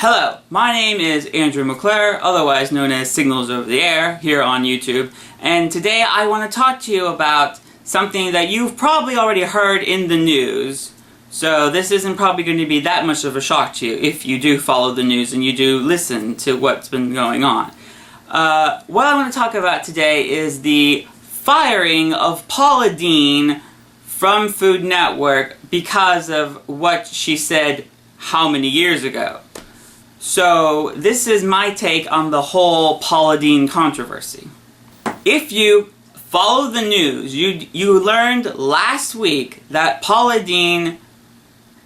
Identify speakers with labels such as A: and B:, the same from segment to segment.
A: Hello, my name is Andrew McClure, otherwise known as SignalsOverTheAir, here on YouTube, and today I want to talk to you about something that you've probably already heard in the news, so this isn't probably going to be that much of a shock to you if you do follow the news and you do listen to what's been going on. What I want to talk about today is the firing of Paula Deen from Food Network because of what she said how many years ago. So this is my take on the whole Paula Deen controversy. If you follow the news, you learned last week that Paula Deen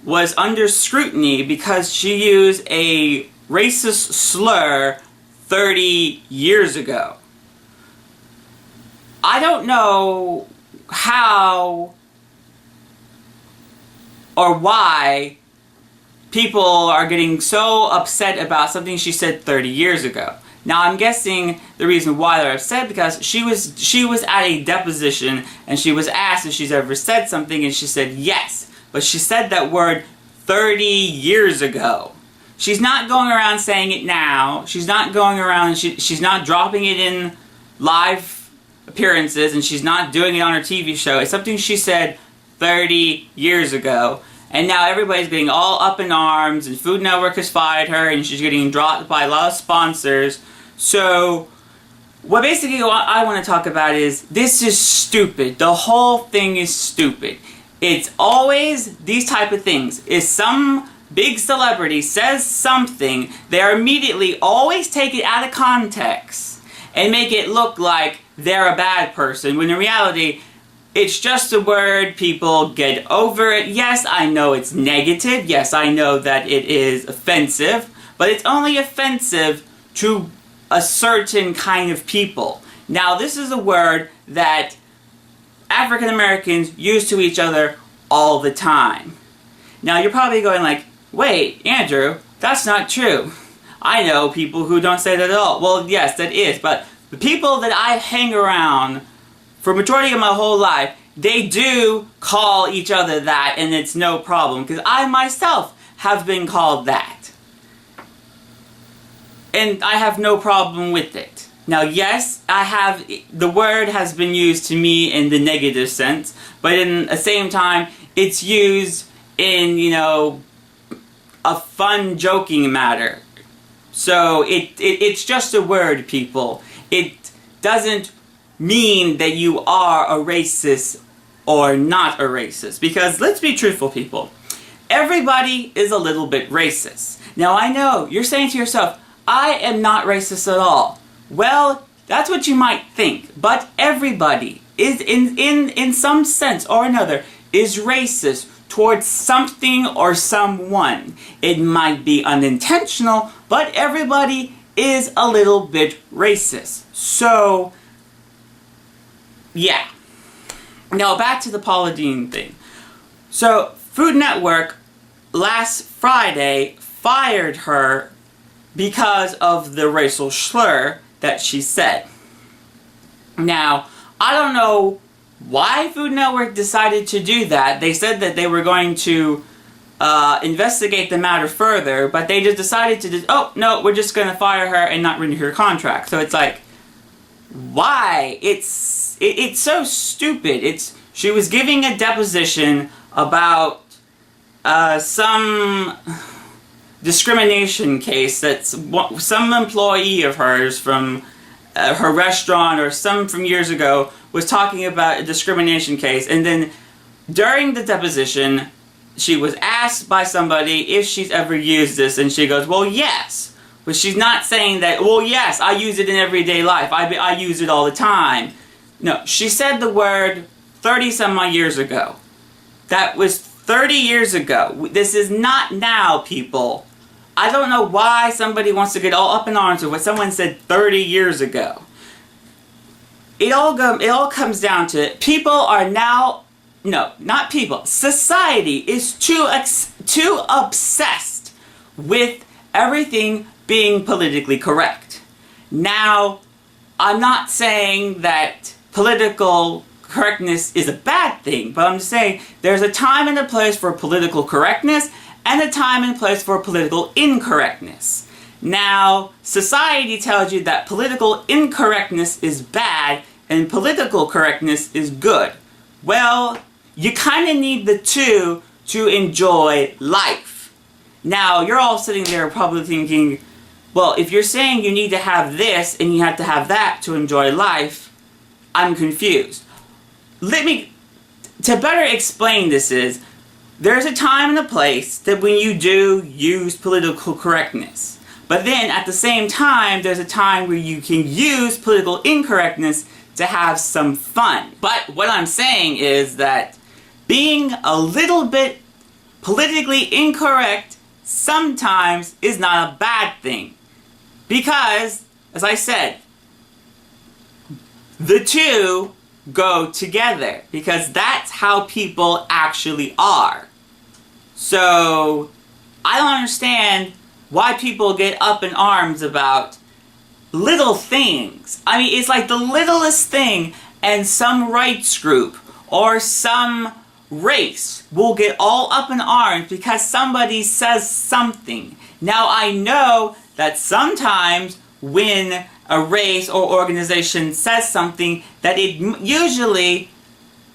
A: was under scrutiny because she used a racist slur 30 years ago. I don't know how or why people are getting so upset about something she said 30 years ago. Now I'm guessing the reason why they're upset because she was at a deposition and she was asked if she's ever said something and she said yes. But she said that word 30 years ago. She's not going around saying it now. She's not going around, she's not dropping it in live appearances and she's not doing it on her TV show. It's something she said 30 years ago. And now everybody's getting all up in arms, and Food Network has fired her, and she's getting dropped by a lot of sponsors. So, what I want to talk about is, this is stupid. The whole thing is stupid. It's always these type of things. If some big celebrity says something, they immediately always take it out of context and make it look like they're a bad person, when in reality, it's just a word, people get over it. Yes, I know it's negative. Yes, I know that it is offensive. But it's only offensive to a certain kind of people. Now, this is a word that African Americans use to each other all the time. Now, you're probably going like, wait, Andrew, that's not true. I know people who don't say that at all. Well, yes, that is. But the people that I hang around for a majority of my whole life, they do call each other that, and it's no problem, because I myself have been called that. And I have no problem with it. Now, yes, the word has been used to me in the negative sense, but in the same time, it's used in, a fun, joking matter. So, it's just a word, people. It doesn't mean that you are a racist or not a racist. Because let's be truthful, people. Everybody is a little bit racist. Now I know, you're saying to yourself, I am not racist at all. Well, that's what you might think. But everybody is, in some sense or another, is racist towards something or someone. It might be unintentional, but everybody is a little bit racist. So, yeah. Now back to the Paula Deen thing. So, Food Network last Friday fired her because of the racial slur that she said. Now, I don't know why Food Network decided to do that. They said that they were going to investigate the matter further, but they just decided to oh, no, we're just going to fire her and not renew her contract. So it's like, why? It's so stupid. She was giving a deposition about some discrimination case that some employee of hers from her restaurant or some from years ago was talking about a discrimination case, and then during the deposition she was asked by somebody if she's ever used this, and she goes, well, yes. But she's not saying that, well, yes, I use it in everyday life. I use it all the time. No, she said the word 30-some-odd years ago. That was 30 years ago. This is not now, people. I don't know why somebody wants to get all up in arms with what someone said 30 years ago. It all comes down to people are now, no, not people. Society is too obsessed with everything being politically correct. Now, I'm not saying that political correctness is a bad thing, but I'm just saying there's a time and a place for political correctness, and a time and place for political incorrectness. Now, society tells you that political incorrectness is bad and political correctness is good. Well, you kind of need the two to enjoy life. Now, you're all sitting there probably thinking, well, if you're saying you need to have this and you have to have that to enjoy life, I'm confused. To better explain this is, there's a time and a place that when you do use political correctness. But then at the same time, there's a time where you can use political incorrectness to have some fun. But what I'm saying is that being a little bit politically incorrect sometimes is not a bad thing. Because, as I said, the two go together. Because that's how people actually are. So, I don't understand why people get up in arms about little things. I mean, it's like the littlest thing, and some rights group or some race will get all up in arms because somebody says something. Now, I know that sometimes when a race or organization says something, that it usually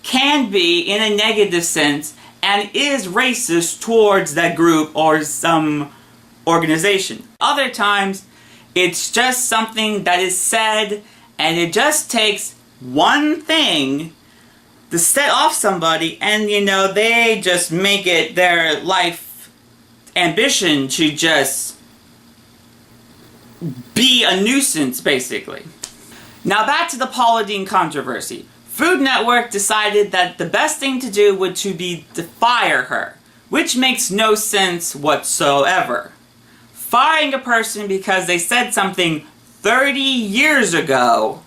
A: can be in a negative sense and is racist towards that group or some organization. Other times, it's just something that is said, and it just takes one thing to set off somebody, and they just make it their life ambition to just be a nuisance, basically. Now back to the Paula Deen controversy. Food Network decided that the best thing to do would be to fire her, which makes no sense whatsoever. Firing a person because they said something 30 years ago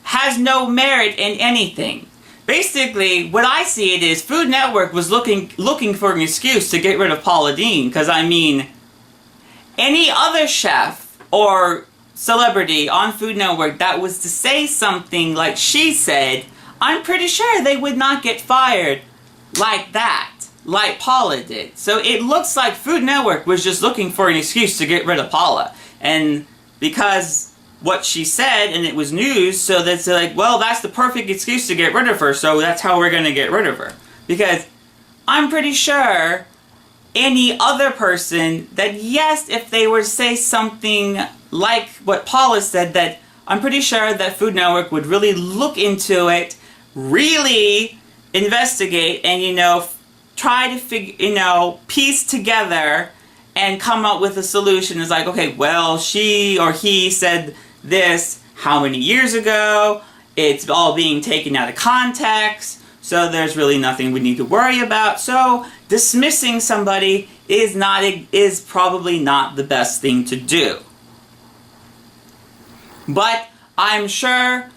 A: has no merit in anything. Basically, what I see it is Food Network was looking for an excuse to get rid of Paula Deen, because I mean, any other chef or celebrity on Food Network that was to say something like she said, I'm pretty sure they would not get fired like that, like Paula did. So it looks like Food Network was just looking for an excuse to get rid of Paula. And because what she said, and it was news, so that's like, well, that's the perfect excuse to get rid of her, so that's how we're going to get rid of her. Because I'm pretty sure any other person that, yes, if they were to say something like what Paula said, that I'm pretty sure that Food Network would really look into it, really investigate, and, try to piece together and come up with a solution. It's like, okay, well, she or he said this how many years ago? It's all being taken out of context, so there's really nothing we need to worry about. So dismissing somebody is probably not the best thing to do. But I'm sure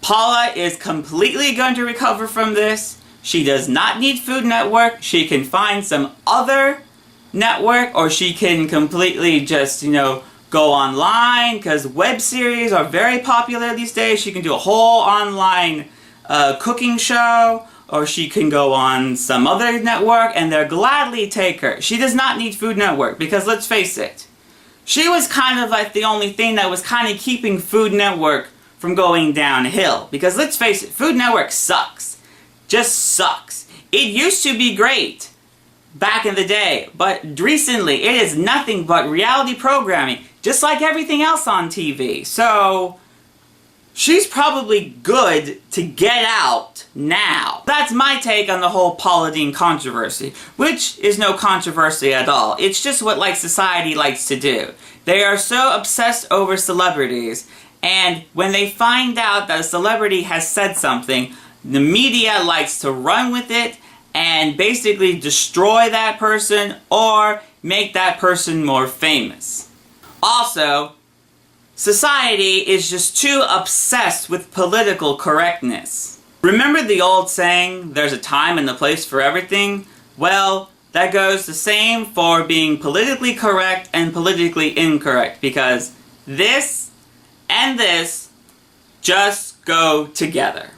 A: Paula is completely going to recover from this. She does not need Food Network. She can find some other network, or she can completely just, go online, because web series are very popular these days. She can do a whole online cooking show, or she can go on some other network, and they'll gladly take her. She does not need Food Network, because let's face it, she was kind of like the only thing that was kind of keeping Food Network from going downhill. Because let's face it, Food Network sucks. Just sucks. It used to be great back in the day, but recently it is nothing but reality programming, just like everything else on TV. So she's probably good to get out now. That's my take on the whole Paula Deen controversy, which is no controversy at all. It's just what society likes to do. They are so obsessed over celebrities, and when they find out that a celebrity has said something, the media likes to run with it and basically destroy that person or make that person more famous. Also, society is just too obsessed with political correctness. Remember the old saying, there's a time and a place for everything? Well, that goes the same for being politically correct and politically incorrect, because this and this just go together.